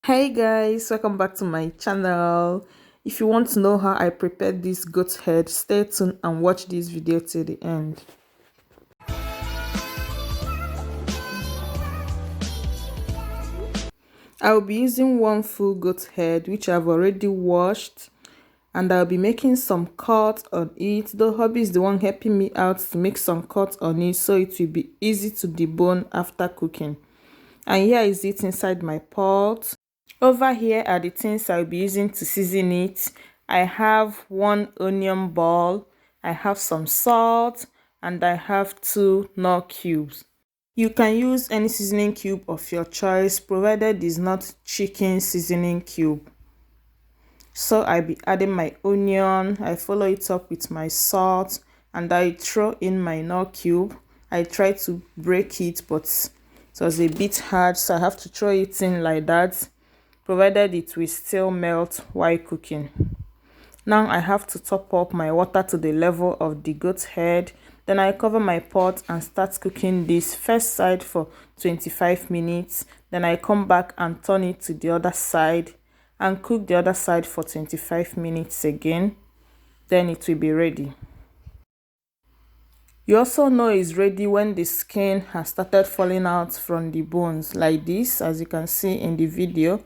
Hey guys, welcome back to my channel. If you want to know how I prepared this goat head, stay tuned and watch this video till the end. I will be using one full goat head which I've already washed, and I'll be making some cuts on it. The hubby is the one helping me out to make some cuts on it so it will be easy to debone after cooking. And here is it inside my pot. Over here are the things I'll be using to season it. I have one onion ball, I have some salt, and I have two knorr cubes. You can use any seasoning cube of your choice, provided it's not chicken seasoning cube. So I'll be adding my onion, I follow it up with my salt, and I throw in my knorr cube. I try to break it, but it was a bit hard, so I have to throw it in like that, provided it will still melt while cooking. Now I have to top up my water to the level of the goat head. Then I cover my pot and start cooking this first side for 25 minutes. Then I come back and turn it to the other side and cook the other side for 25 minutes again. Then it will be ready. You also know it's ready when the skin has started falling out from the bones like this. As you can see in the video,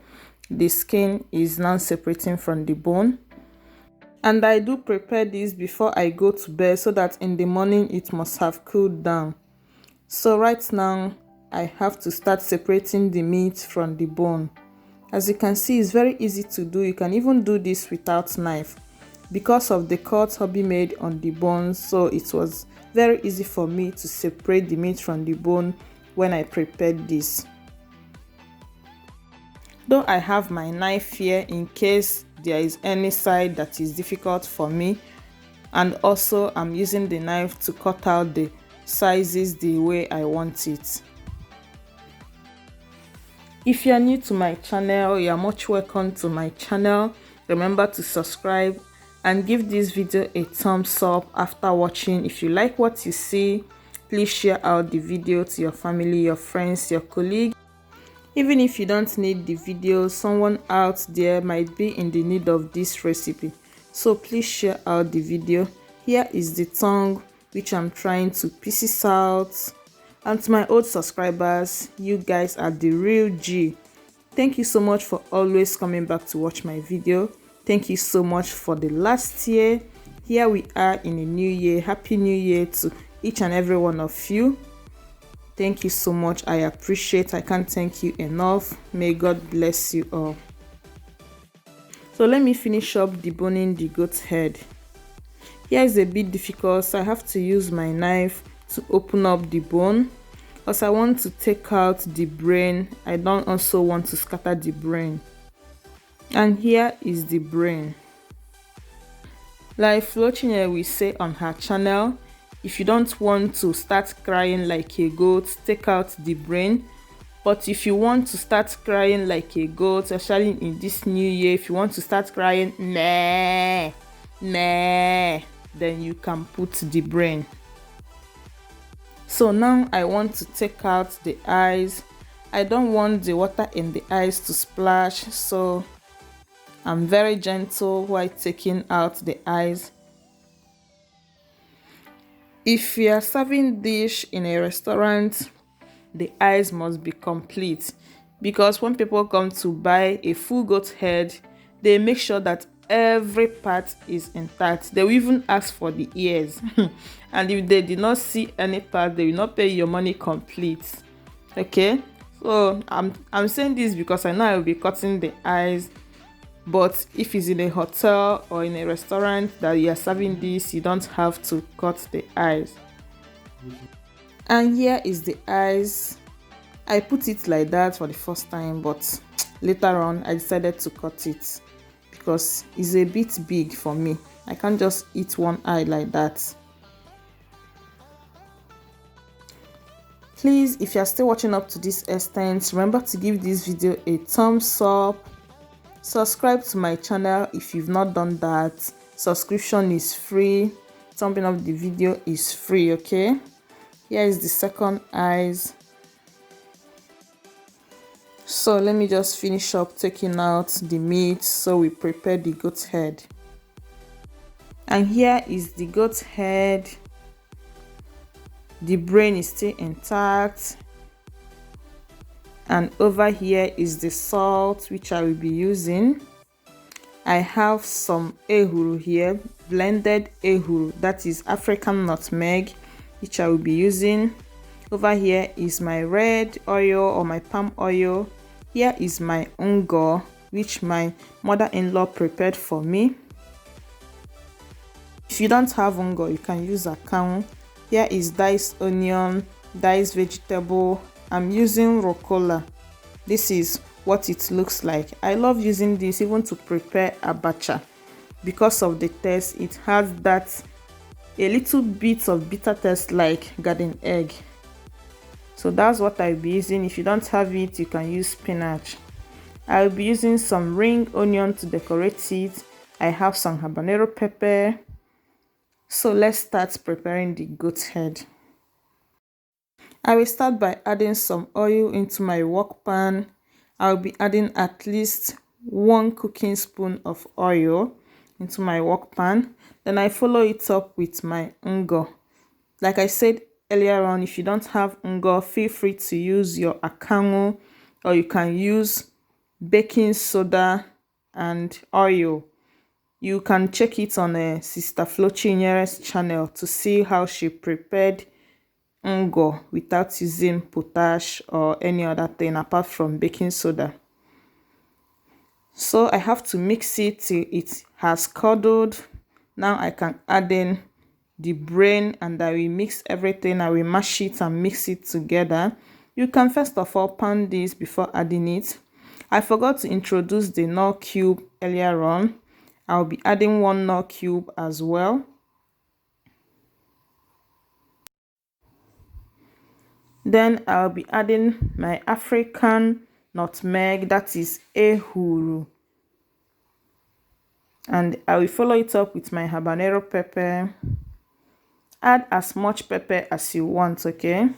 the skin is now separating from the bone. And I do prepare this before I go to bed so that in the morning it must have cooled down. So right now I have to start separating the meat from the bone. As you can see, it's very easy to do. You can even do this without knife because of the cut hubby made on the bones. So it was very easy for me to separate the meat from the bone when I prepared this. Though I have my knife here in case there is any side that is difficult for me, and also I'm using the knife to cut out the sizes the way I want it. If you are new to my channel, you are much welcome to my channel. Remember to subscribe and give this video a thumbs up after watching. If you like what you see, please share out the video to your family, your friends, your colleagues. Even if you don't need the video, someone out there might be in the need of this recipe. So please share out the video. Here is the tongue which I'm trying to pieces out. And to my old subscribers, you guys are the real G. Thank you so much for always coming back to watch my video. Thank you so much for the last year. Here we are in a new year. Happy New Year to each and every one of you. Thank you so much. I appreciate. I can't thank you enough. May God bless you all. So let me finish up deboning the goat head. Here is a bit difficult, so I have to use my knife to open up the bone because I want to take out the brain. I don't also want to scatter the brain. And here is the brain. Like Flochinye will say on her channel, if you don't want to start crying like a goat, take out the brain. But if you want to start crying like a goat, especially in this new year, if you want to start crying, meh, meh, then you can put the brain. So now I want to take out the eyes. I don't want the water in the eyes to splash, so I'm very gentle while taking out the eyes. If you are serving dish in a restaurant, the eyes must be complete, because when people come to buy a full goat head, they make sure that every part is intact. They will even ask for the ears and if they did not see any part, they will not pay your money complete. Okay, so I'm saying this because I know I will be cutting the eyes. But if it's in a hotel or in a restaurant that you are serving this, you don't have to cut the eyes. And here is the eyes. I put it like that for the first time, but later on I decided to cut it because it's a bit big for me. I can't just eat one eye like that. Please, if you are still watching up to this extent, remember to give this video a thumbs up. Subscribe to my channel if you've not done that. Subscription is free. Thumbing up the video is free. Okay, here is the second eyes. So let me just finish up taking out the meat so we prepare the goat head. And here is the goat head. The brain is still intact. And over here is the salt which I will be using. I have some ehuru here, blended ehuru, that is African nutmeg, which I will be using. Over here is my red oil or my palm oil. Here is my ungo, which my mother-in-law prepared for me. If you don't have ungo, you can use akamu. Here is diced onion, diced vegetable. I'm using ruccula. This is what it looks like. I love using this even to prepare abacha because of the taste. It has that a little bit of bitter taste like garden egg. So that's what I'll be using. If you don't have it, you can use spinach. I'll be using some ring onion to decorate it. I have some habanero pepper. So let's start preparing the goat head. I will start by adding some oil into my wok pan. I'll be adding at least 1 cooking spoon of oil into my wok pan. Then I follow it up with my ungo. Like I said earlier on, if you don't have ungo, feel free to use your akamu, or you can use baking soda and oil. You can check it on Sister Flo Chinyere's channel to see how she prepared ungo without using potash or any other thing apart from baking soda. So I have to mix it till it has curdled. Now I can add in the brain and I will mix everything. I will mash it and mix it together. You can first of all pound this before adding it. I forgot to introduce the knorr cube earlier on. I'll be adding 1 knorr cube as well. Then I'll be adding my African nutmeg, that is Ehuru. And I will follow it up with my habanero pepper. Add as much pepper as you want, okay?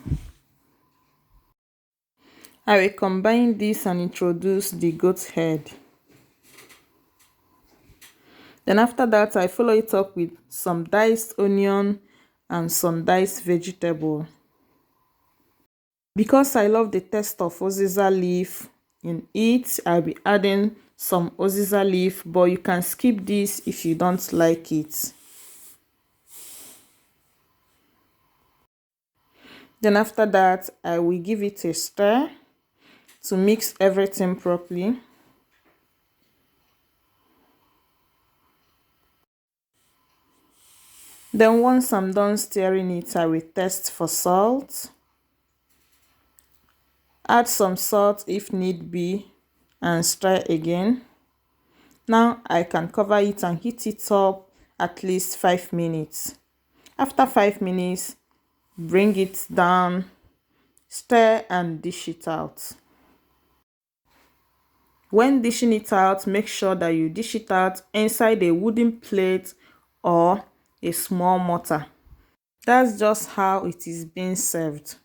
I will combine this and introduce the goat head. Then after that, I follow it up with some diced onion and some diced vegetable. Because I love the taste of Uziza leaf in it, I'll be adding some Uziza leaf, but you can skip this if you don't like it. Then after that, I will give it a stir to mix everything properly. Then once I'm done stirring it, I will test for salt. Add some salt if need be and stir again. Now I can cover it and heat it up at least 5 minutes. After 5 minutes, bring it down, stir and dish it out. When dishing it out, make sure that you dish it out inside a wooden plate or a small mortar. That's just how it is being served.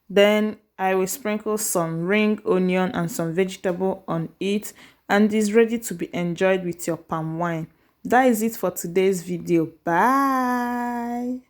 Then I will sprinkle some ring onion and some vegetable on it, and it's ready to be enjoyed with your palm wine. That is it for today's video. Bye.